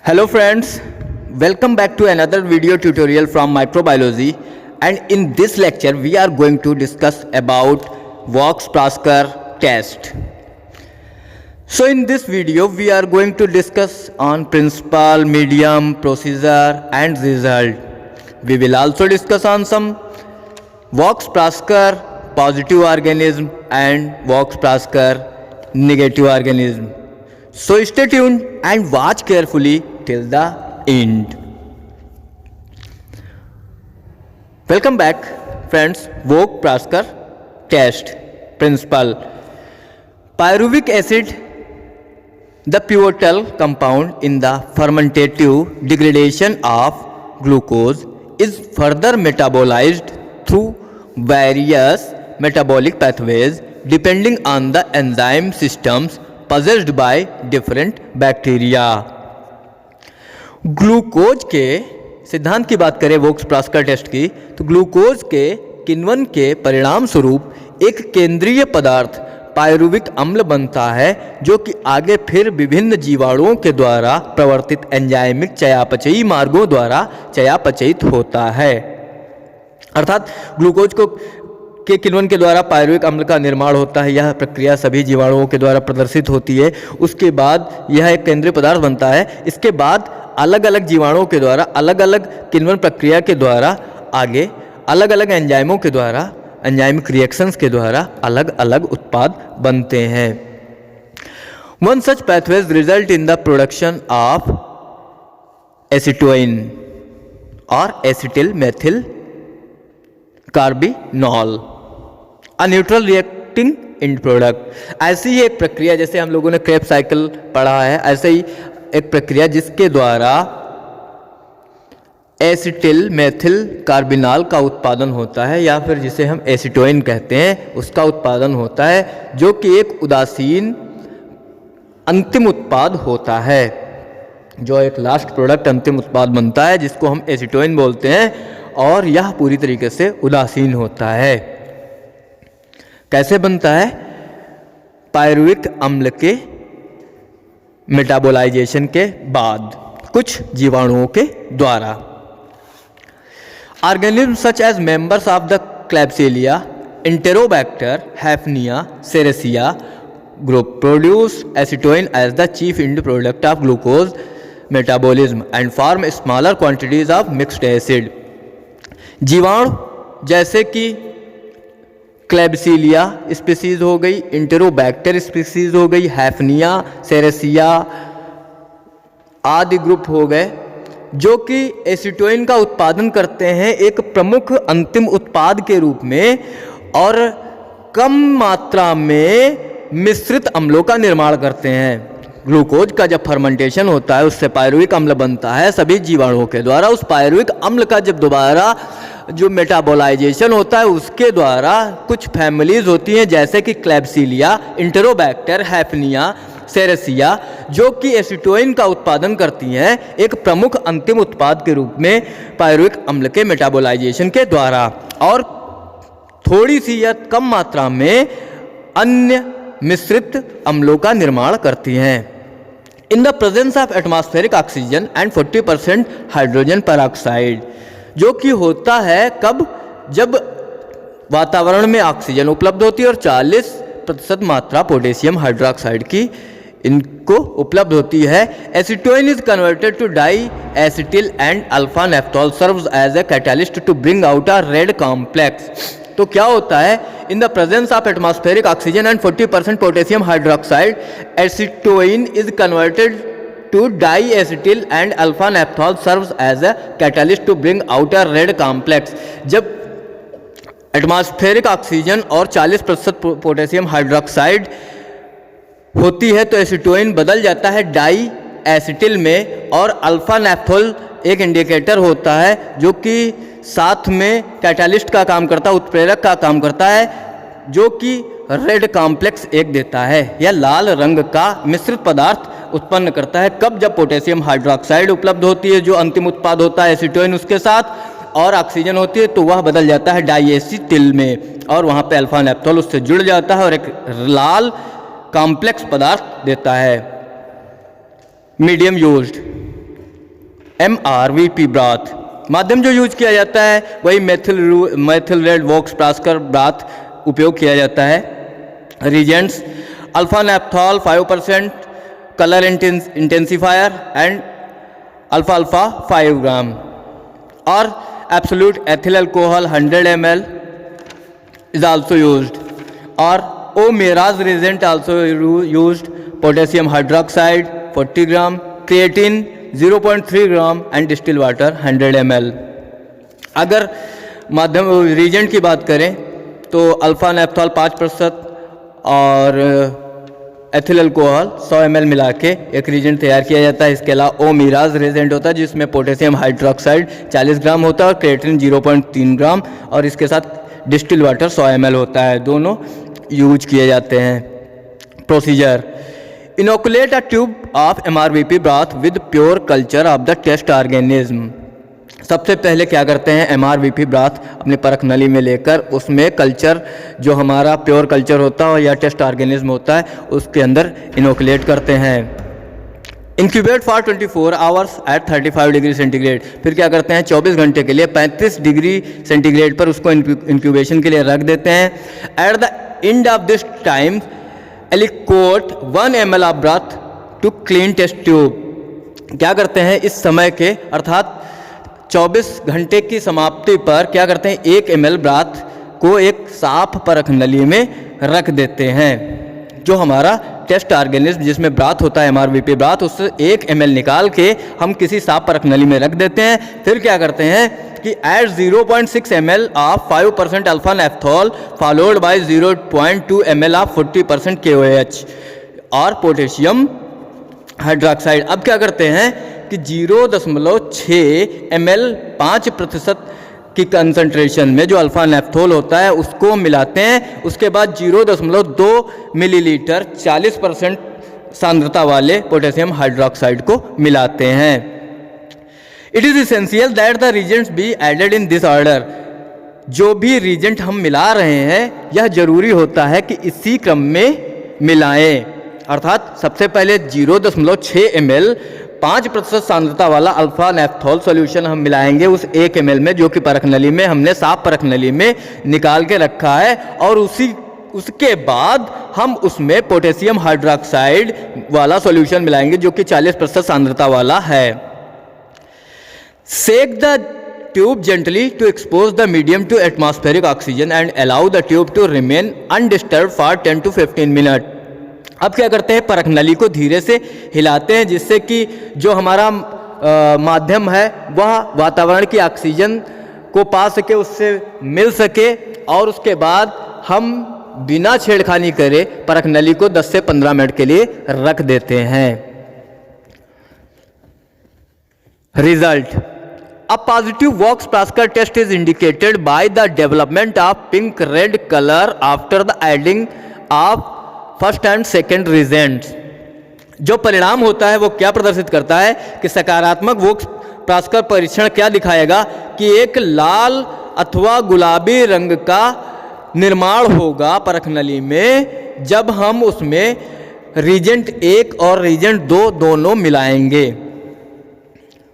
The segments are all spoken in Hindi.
Hello friends, welcome back to another video tutorial from microbiology, and in this lecture we are going to discuss about Vox-Praskar test. So in this video we are going to discuss on principle, medium, procedure and result. We will also discuss on some Vox-Praskar positive organism and Vox-Praskar negative organism. So stay tuned and watch carefully till the end. Welcome back friends. Vox-Praskar test principle. Pyruvic acid, the pivotal compound in the fermentative degradation of glucose, is further metabolized through various metabolic pathways depending on the enzyme systems possessed by different bacteria. Glucose के सिद्धांत की बात करें वोक्स-प्रास्कर टेस्ट की, तो ग्लूकोज के किण्वन के परिणाम स्वरूप एक केंद्रीय पदार्थ पायरुविक अम्ल बनता है, जो कि आगे फिर विभिन्न जीवाणुओं के द्वारा प्रवर्तित एंजाइमिक चयापचयी मार्गों द्वारा चयापचयित होता है। अर्थात ग्लूकोज के किण्वन के द्वारा पायरुविक अम्ल का निर्माण होता है। यह प्रक्रिया सभी जीवाणुओं के द्वारा प्रदर्शित होती है। उसके बाद यह एक केंद्रीय पदार्थ बनता है। इसके बाद अलग अलग जीवाणुओं के द्वारा अलग अलग किण्वन प्रक्रिया के द्वारा आगे अलग अलग एंजाइमों के द्वारा एंजाइमिक रिएक्शंस के द्वारा अलग अलग उत्पाद बनते हैं। One such pathways result in the production of acetoin और acetyl methyl carbinol, a neutral reacting end product. ऐसी ही एक प्रक्रिया, जैसे हम लोगों ने क्रेब्स साइकिल पढ़ा है, ऐसे ही एक प्रक्रिया जिसके द्वारा एसिटिल मेथिल कार्बिनॉल का उत्पादन होता है, या फिर जिसे हम एसिटोइन कहते हैं, उसका उत्पादन होता है, जो कि एक उदासीन अंतिम उत्पाद होता है। जो एक लास्ट प्रोडक्ट अंतिम उत्पाद बनता है जिसको हम एसिटोइन बोलते हैं, और यह पूरी तरीके से उदासीन होता है। कैसे बनता है? पायरुविक अम्ल के मेटाबोलाइजेशन के बाद कुछ जीवाणुओं के द्वारा। Organism such as members of the Klebsiella, Enterobacter, Hafnia, Serratia group produce acetoin as the chief end product of glucose metabolism and form smaller quantities of mixed acid. जीवाणु जैसे कि क्लैब्सिलिया स्पीसीज हो गई, इंटेरोबैक्टर स्पीसीज हो गई, हैफनिया, सेरेसिया आदि ग्रुप हो गए, जो कि एसिटोइन का उत्पादन करते हैं एक प्रमुख अंतिम उत्पाद के रूप में, और कम मात्रा में मिश्रित अम्लों का निर्माण करते हैं। ग्लूकोज का जब फर्मेंटेशन होता है उससे पायरुविक अम्ल बनता है सभी जीवाणुओं के द्वारा। उस पायरुविक अम्ल का जब दोबारा जो मेटाबोलाइजेशन होता है उसके द्वारा कुछ फैमिलीज होती हैं, जैसे कि क्लैब्सिलिया, इंटेरोबैक्टर, हैफनिया, सेरेसिया, जो कि एसिटोइन का उत्पादन करती हैं एक प्रमुख अंतिम उत्पाद के रूप में पायरुविक अम्ल के मेटाबोलाइजेशन के द्वारा, और थोड़ी सी या कम मात्रा में अन्य मिश्रित अम्लों का निर्माण करती हैं। इन the presence of atmospheric oxygen and 40% hydrogen peroxide, जो कि होता है कब? जब वातावरण में ऑक्सीजन उपलब्ध होती है और 40% मात्रा पोटेशियम हाइड्रोक्साइड की इनको उपलब्ध होती है। Acetoin is converted to diacetyl and alpha naphthol, serves as a catalyst to bring out a red complex. तो क्या होता है? In the presence of atmospheric oxygen and 40% potassium hydroxide, acetoin is converted to diacetyl and alpha naphthol serves as a catalyst to bring out a red complex। जब एटमॉस्फेरिक ऑक्सीजन और 40% पोटेशियम हाइड्रोक्साइड होती है तो एसिटोइन बदल जाता है डाई एसिटिल में, और अल्फा नेफ्थोल एक इंडिकेटर होता है जो कि साथ में कैटालिस्ट का काम करता है, उत्प्रेरक का काम करता है, जो कि रेड कॉम्प्लेक्स एक देता है या लाल रंग का मिश्रित पदार्थ उत्पन्न करता है। कब? जब पोटेशियम हाइड्रोक्साइड उपलब्ध होती है जो अंतिम उत्पाद होता है एसिटोइन उसके साथ, और ऑक्सीजन होती है तो वह बदल जाता है डाइएसिटिल में, और वहाँ पे अल्फा नेफ्थोल उससे जुड़ जाता है और एक लाल कॉम्प्लेक्स पदार्थ देता है। Medium used MRVP breath. माध्यम जो यूज किया जाता है वही मेथिल रेड वॉक्स प्रास्कर ब्राथ उपयोग किया जाता है। Regents alpha नेप्थॉल 5%, colour intensifier and alpha 5 ग्राम, और absolute ethyl alcohol 100 ml is also used, or O'Meara's reagent also used, potassium hydroxide 40 gram, creatine 0.3 gram and distil water 100 ml। अगर माध्यम रीजेंट की बात करें तो अल्फा नेप्थॉल 5% और एथिल अल्कोहल 100 ml मिला के एक रीजेंट तैयार किया जाता है। इसके अलावा ओमीराज रीजेंट होता है जिसमें पोटेशियम हाइड्रोक्साइड 40 ग्राम होता है और क्रिएटिन 0.3 ग्राम, और इसके साथ डिस्टिल वाटर 100 ml होता है। दोनों यूज किए जाते हैं। Procedure: inoculate a tube of MRVP broth with pure culture of the test organism. सबसे पहले क्या करते हैं, MRVP ब्राथ अपनी परख नली में लेकर उसमें कल्चर जो हमारा प्योर कल्चर होता है या टेस्ट ऑर्गेनिज्म होता है उसके अंदर इनोकुलेट करते हैं। Incubate for 24 hours at 35 degree centigrade. फिर क्या करते हैं, 24 घंटे के लिए 35 डिग्री सेंटीग्रेड पर उसको इंक्यूबेशन के लिए रख देते हैं। At the end of this time aliquot 1 ml of broth to clean test tube. क्या करते हैं, इस समय के अर्थात 24 घंटे की समाप्ति पर क्या करते हैं, 1 ml ब्राथ को एक साफ परख नली में रख देते हैं। जो हमारा टेस्ट ऑर्गेनिज्म जिसमें ब्राथ होता है MRVP ब्राथ, उससे 1 ml निकाल के हम किसी साफ परख नली में रख देते हैं। फिर क्या करते हैं कि at 0.6 ml of 5% alpha naphthol followed by 0.2 ml of 40% KOH और पोटेशियम हाइड्रोक्साइड। अब क्या करते हैं कि 0.6 ml 5% की कंसंट्रेशन में जो अल्फा नेप्थोल होता है उसको मिलाते हैं। उसके बाद 0.2 मिलीलीटर 40% सांद्रता वाले पोटेशियम हाइड्रोक्साइड को मिलाते हैं। It is essential that the reagents be added in this order. जो भी रीजेंट हम मिला रहे हैं यह जरूरी होता है कि इसी क्रम में मिलाएं। अर्थात सबसे पहले 0.6 ml 5% सांद्रता वाला अल्फा नेप्थॉल सॉल्यूशन हम मिलाएंगे उस 1 ml में जो कि परख नली में हमने साफ परख नली में निकाल के रखा है, और उसके बाद हम उसमें पोटेशियम हाइड्रोक्साइड वाला सॉल्यूशन मिलाएंगे जो कि 40% सांद्रता वाला है। Shake the tube gently to expose the medium to atmospheric oxygen and allow the tube to remain undisturbed for 10 to 15 minute. अब क्या करते हैं, परख नली को धीरे से हिलाते हैं जिससे कि जो हमारा माध्यम है वह वातावरण की ऑक्सीजन को पा सके, उससे मिल सके, और उसके बाद हम बिना छेड़खानी करे परख नली को 10 से 15 मिनट के लिए रख देते हैं। Result: A positive Vox-Praskar test is indicated by the development of pink-red color after the adding of first and second reagents। जो परिणाम होता है वो क्या प्रदर्शित करता है कि सकारात्मक वोक्स-प्रास्कर परीक्षण क्या दिखाएगा कि एक लाल अथवा गुलाबी रंग का निर्माण होगा परख नली में जब हम उसमें रीजेंट 1 और रीजेंट 2 दोनों मिलाएंगे।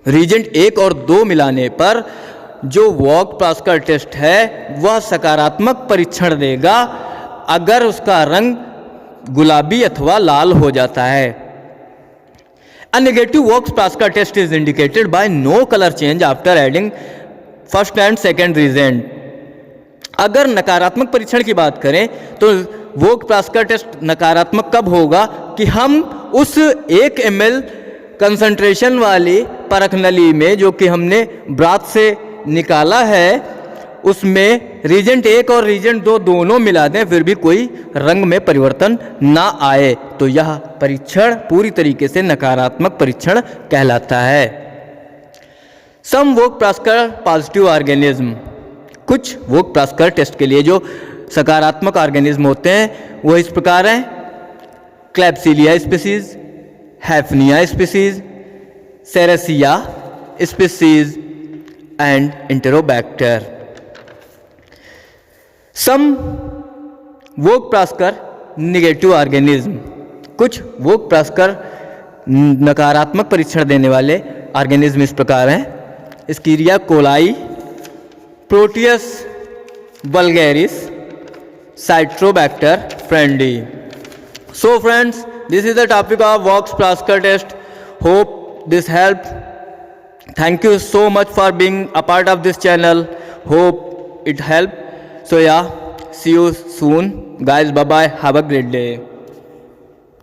रीजेंट 1 और 2 मिलाने पर जो वोक्स-प्रास्कर टेस्ट है वह सकारात्मक परीक्षण देगा अगर उसका रंग गुलाबी अथवा लाल हो जाता है। A negative Voges-Proskauer test is indicated by no colour change after adding first and second reagent. अगर नकारात्मक परीक्षण की बात करें तो वोक्स-प्रास्कर टेस्ट नकारात्मक कब होगा कि हम उस 1 ml कंसंट्रेशन वाली परख नली में जो कि हमने ब्राथ से निकाला है उसमें रीजेंट 1 और रीजेंट 2 दोनों मिला दें फिर भी कोई रंग में परिवर्तन ना आए, तो यह परीक्षण पूरी तरीके से नकारात्मक परीक्षण कहलाता है। सम वोक्स-प्रास्कर पॉजिटिव ऑर्गेनिज्म। कुछ वोक्स-प्रास्कर टेस्ट के लिए जो सकारात्मक ऑर्गेनिज्म होते हैं वो इस प्रकार हैं: Klebsiella species, Hafnia species, Serratia species and Enterobacter. Some Voges-Proskauer negative organism. कुछ वोक्स-प्रास्कर नकारात्मक परीक्षण देने वाले ऑर्गेनिज्म इस प्रकार हैं: Escherichia coli, Proteus vulgaris, Citrobacter freundii. So friends, this is the topic of Vox-Praskar test. Hope this helped. Thank you so much for being a part of this channel. Hope it helped. So yeah, see you soon guys. Bye bye. Have a great day.